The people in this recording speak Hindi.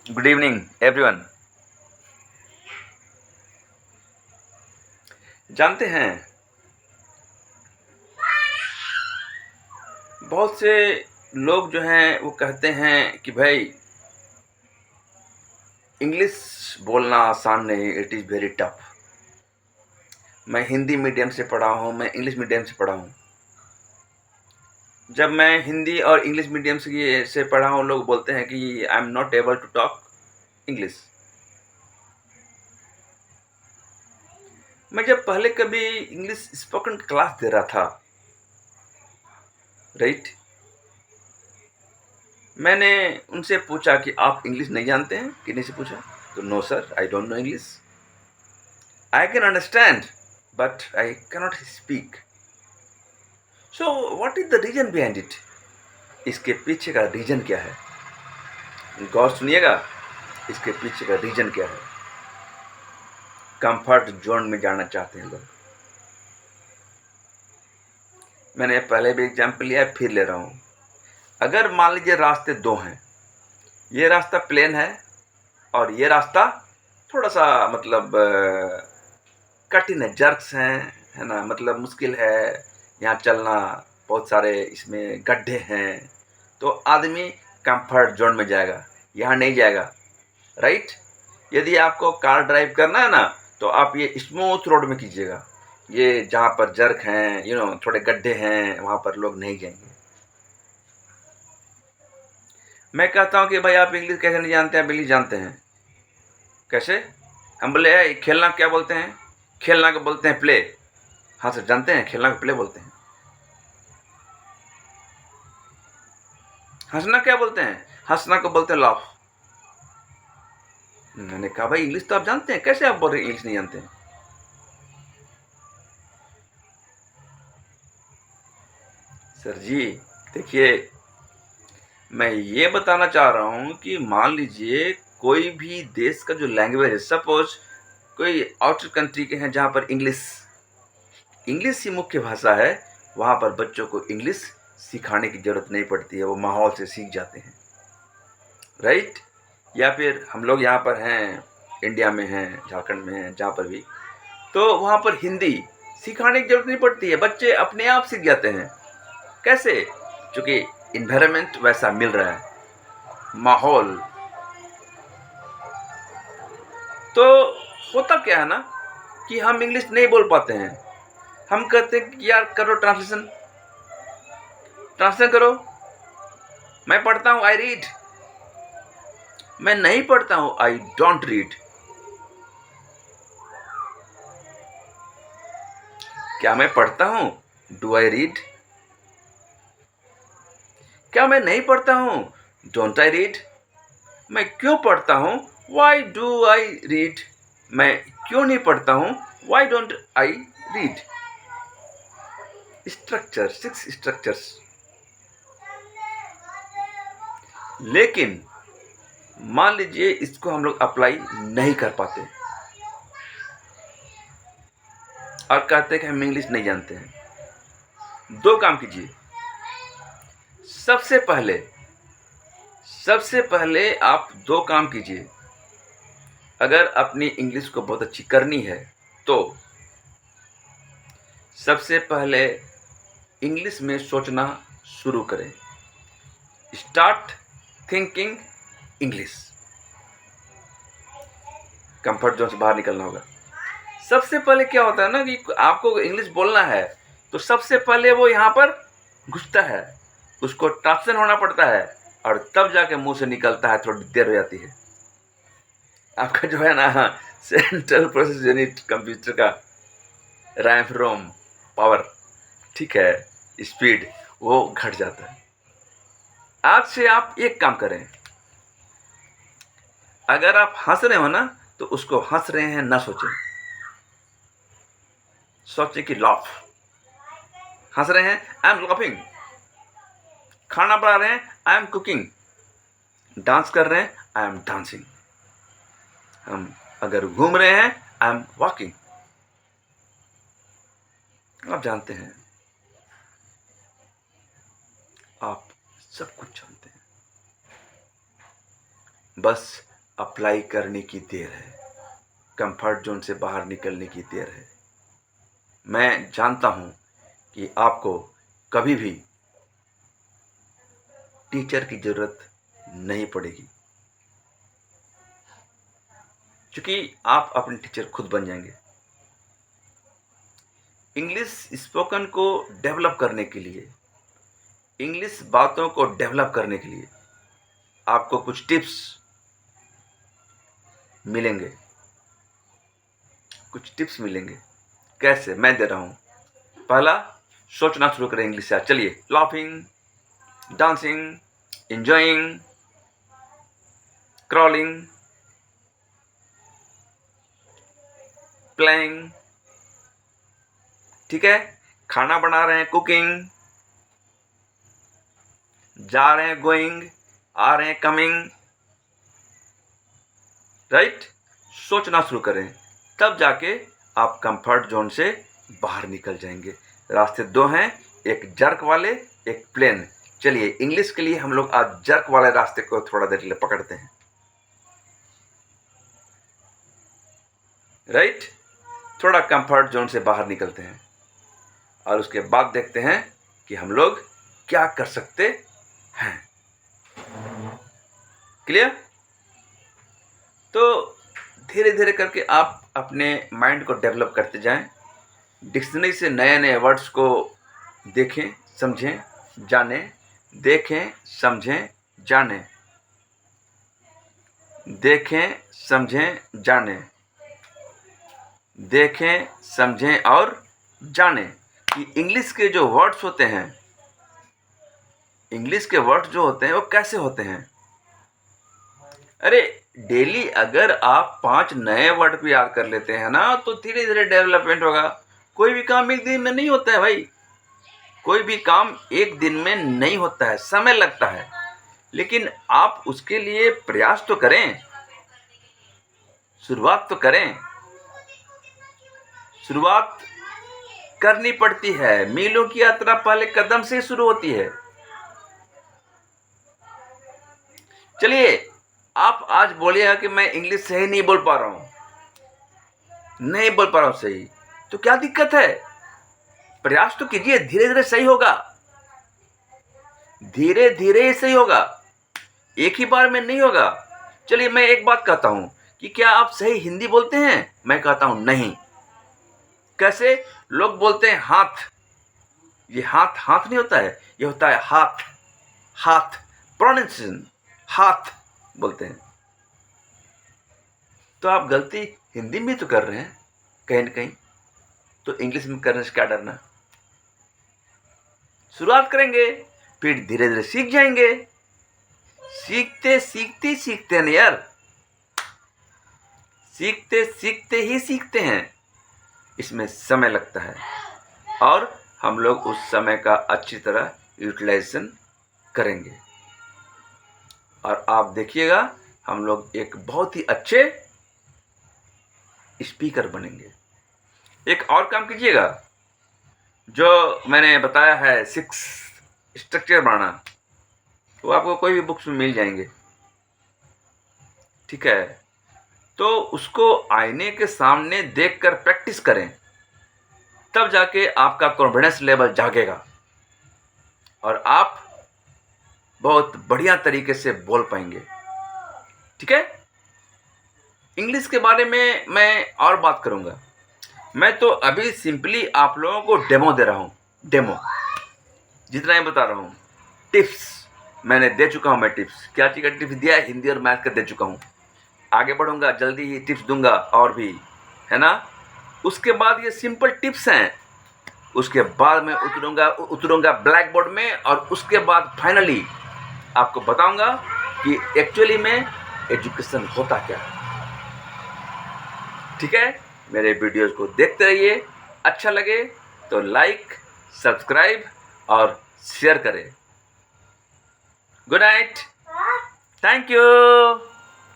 Good evening everyone. जानते हैं, बहुत से लोग जो हैं वो कहते हैं कि भाई इंग्लिश बोलना आसान नहीं, इट इज़ वेरी टफ। मैं हिंदी मीडियम से पढ़ा हूँ, मैं इंग्लिश मीडियम से पढ़ा हूँ। जब मैं हिंदी और इंग्लिश मीडियम से पढ़ा हूँ, लोग बोलते हैं कि I am not able to talk English. मैं जब पहले कभी इंग्लिश स्पोकन क्लास दे रहा था, राइट, मैंने उनसे पूछा कि आप इंग्लिश नहीं जानते हैं? किन्हीं से पूछा तो no sir, I don't know English. I can understand but I cannot speak. So what is the reason behind it? इसके पीछे का रीजन क्या है? गौर सुनिएगा, इसके पीछे का रीजन क्या है? कंफर्ट जोन में जाना चाहते हैं लोग। मैंने पहले भी एग्जाम्पल लिया है, फिर ले रहा हूं। अगर मान लीजिए रास्ते दो हैं, ये रास्ता प्लेन है और ये रास्ता थोड़ा सा मतलब कठिन है, जर्क्स हैं, है ना, मतलब मुश्किल है यहाँ चलना, बहुत सारे इसमें गड्ढे हैं, तो आदमी कंफर्ट जोन में जाएगा, यहाँ नहीं जाएगा, राइट। यदि आपको कार ड्राइव करना है ना, तो आप ये स्मूथ रोड में कीजिएगा। ये जहाँ पर जर्क हैं, थोड़े गड्ढे हैं, वहाँ पर लोग नहीं जाएंगे। मैं कहता हूँ कि भाई आप इंग्लिश कैसे नहीं जानते हैं? इंग्लिश जानते हैं कैसे? हम बोले खेलना क्या बोलते हैं? खेलना को बोलते हैं प्ले। हाँ सर, जानते हैं, खेलना को प्ले बोलते हैं। हंसना क्या बोलते हैं? हंसना को बोलते हैं लाफ। मैंने कहा भाई इंग्लिश तो आप जानते हैं, कैसे आप बोल रहे हैं इंग्लिश नहीं जानते हैं? सर जी देखिए, मैं ये बताना चाह रहा हूँ कि मान लीजिए कोई भी देश का जो लैंग्वेज है, सपोज कोई आउटर कंट्री के हैं जहाँ पर इंग्लिश इंग्लिश ही मुख्य भाषा है, वहाँ पर बच्चों को इंग्लिश सिखाने की ज़रूरत नहीं पड़ती है, वो माहौल से सीख जाते हैं, राइट। या फिर हम लोग यहाँ पर हैं, इंडिया में हैं, झारखंड में हैं, जहाँ पर भी, तो वहाँ पर हिंदी सिखाने की ज़रूरत नहीं पड़ती है, बच्चे अपने आप सीख जाते हैं। कैसे? चूँकि इन्वायरमेंट वैसा मिल रहा है, माहौल। तो होता क्या है ना कि हम इंग्लिश नहीं बोल पाते हैं, हम कहते हैं कि यार करो ट्रांसलेशन, ट्रांसलेशन करो। मैं पढ़ता हूँ, आई रीड। मैं नहीं पढ़ता हूँ, आई डोंट रीड। क्या मैं पढ़ता हूँ? Do I read? क्या मैं नहीं पढ़ता हूँ? Don't I read? मैं क्यों पढ़ता हूँ? Why do I read? मैं क्यों नहीं पढ़ता हूँ? Why don't I read? Structure, 6 structures. लेकिन मान लीजिए इसको हम लोग अप्लाई नहीं कर पाते और कहते हैं कि हम इंग्लिश नहीं जानते हैं। दो काम कीजिए। सबसे पहले आप दो काम कीजिए। अगर अपनी इंग्लिश को बहुत अच्छी करनी है तो सबसे पहले इंग्लिश में सोचना शुरू करें। Start thinking English. Comfort zone से बाहर निकलना होगा। सबसे पहले क्या होता है ना कि आपको इंग्लिश बोलना है, तो सबसे पहले वो यहाँ पर घुसता है, उसको ट्रांसलेशन होना पड़ता है, और तब जाके मुंह से निकलता है, थोड़ी देर हो जाती है। आपका जो है ना सेंट्रल प्रोसेस यूनिट कंप्यूटर का रैम रोम पावर, ठीक है, स्पीड, वो घट जाता है। आज से आप एक काम करें, अगर आप हंस रहे हो ना, तो उसको हंस रहे हैं ना सोचें, सोचें कि लाफ। हंस रहे हैं, आई एम लाफिंग। खाना बना रहे हैं, आई एम कुकिंग। डांस कर रहे हैं, आई एम डांसिंग। हम अगर घूम रहे हैं, आई एम वॉकिंग। आप जानते हैं, आप सब कुछ जानते हैं, बस अप्लाई करने की देर है, कंफर्ट जोन से बाहर निकलने की देर है। मैं जानता हूं कि आपको कभी भी टीचर की जरूरत नहीं पड़ेगी, क्योंकि आप अपने टीचर खुद बन जाएंगे। इंग्लिश स्पोकन को डेवलप करने के लिए, इंग्लिश बातों को डेवलप करने के लिए आपको कुछ टिप्स मिलेंगे, कैसे, मैं दे रहा हूं। पहला, सोचना शुरू करें इंग्लिश से। चलिए, laughing, dancing, enjoying, crawling, playing, ठीक है। खाना बना रहे हैं, कुकिंग, जा रहे हैं, गोइंग, आ रहे हैं, कमिंग, राइट। सोचना शुरू करें, तब जाके आप कंफर्ट जोन से बाहर निकल जाएंगे। रास्ते दो हैं, एक जर्क वाले, एक प्लेन। चलिए, इंग्लिश के लिए हम लोग आज जर्क वाले रास्ते को थोड़ा देर के लिए पकड़ते हैं, राइट। थोड़ा कंफर्ट जोन से बाहर निकलते हैं और उसके बाद देखते हैं कि हम लोग क्या कर सकते हैं। क्लियर? तो धीरे धीरे करके आप अपने माइंड को डेवलप करते जाएं। डिक्शनरी से नए नए वर्ड्स को देखें, समझें, जानें, देखें, समझें, जानें, देखें, समझें, जानें, देखें, समझें और जानें कि इंग्लिश के जो वर्ड्स होते हैं, इंग्लिश के वर्ड्स जो होते हैं वो कैसे होते हैं। अरे, डेली अगर आप 5 नए वर्ड भी याद कर लेते हैं ना, तो धीरे धीरे डेवलपमेंट होगा। कोई भी काम एक दिन में नहीं होता है भाई, कोई भी काम एक दिन में नहीं होता है, समय लगता है। लेकिन आप उसके लिए प्रयास तो करें, शुरुआत तो करें। शुरुआत करनी पड़ती है, मीलों की यात्रा पहले कदम से शुरू होती है। चलिए, आप आज बोलिएगा कि मैं इंग्लिश सही नहीं बोल पा रहा हूं, सही, तो क्या दिक्कत है? प्रयास तो कीजिए, धीरे धीरे सही होगा, धीरे धीरे ही सही होगा, एक ही बार में नहीं होगा। चलिए, मैं एक बात कहता हूं कि क्या आप सही हिंदी बोलते हैं? मैं कहता हूं नहीं। कैसे? लोग बोलते हैं हाथ, ये हाथ हाथ नहीं होता है, ये होता है हाथ, हाथ, प्रोनाउंसिएशन हाथ बोलते हैं। तो आप गलती हिंदी में तो कर रहे हैं कहीं ना कहीं, तो इंग्लिश में करने से क्या डरना। शुरुआत करेंगे, फिर धीरे धीरे सीख जाएंगे। सीखते सीखते सीखते हैं यार, सीखते सीखते ही सीखते हैं। इसमें समय लगता है और हम लोग उस समय का अच्छी तरह यूटिलाइजेशन करेंगे और आप देखिएगा हम लोग एक बहुत ही अच्छे स्पीकर बनेंगे। एक और काम कीजिएगा, जो मैंने बताया है 6 स्ट्रक्चर बनाना, वो आपको कोई भी बुक्स में मिल जाएंगे, ठीक है। तो उसको आईने के सामने देखकर प्रैक्टिस करें, तब जाके आपका कॉन्फिडेंस लेवल जागेगा और आप बहुत बढ़िया तरीके से बोल पाएंगे, ठीक है। इंग्लिश के बारे में मैं और बात करूंगा। मैं तो अभी सिंपली आप लोगों को डेमो दे रहा हूं, डेमो जितना ही बता रहा हूं। टिप्स मैंने दे चुका हूं, मैं टिप्स क्या चीज़ का टिप्स दिया है, हिंदी और मैथ का दे चुका हूं। आगे बढ़ूंगा, जल्दी ही टिप्स दूंगा और भी, है ना। उसके बाद ये सिंपल टिप्स हैं, उसके बाद मैं उतरूंगा ब्लैक बोर्ड में और उसके बाद फाइनली आपको बताऊंगा कि एक्चुअली में एजुकेशन होता क्या है, ठीक है। मेरे वीडियोस को देखते रहिए, अच्छा लगे तो लाइक, सब्सक्राइब और शेयर करें। Good night, thank you.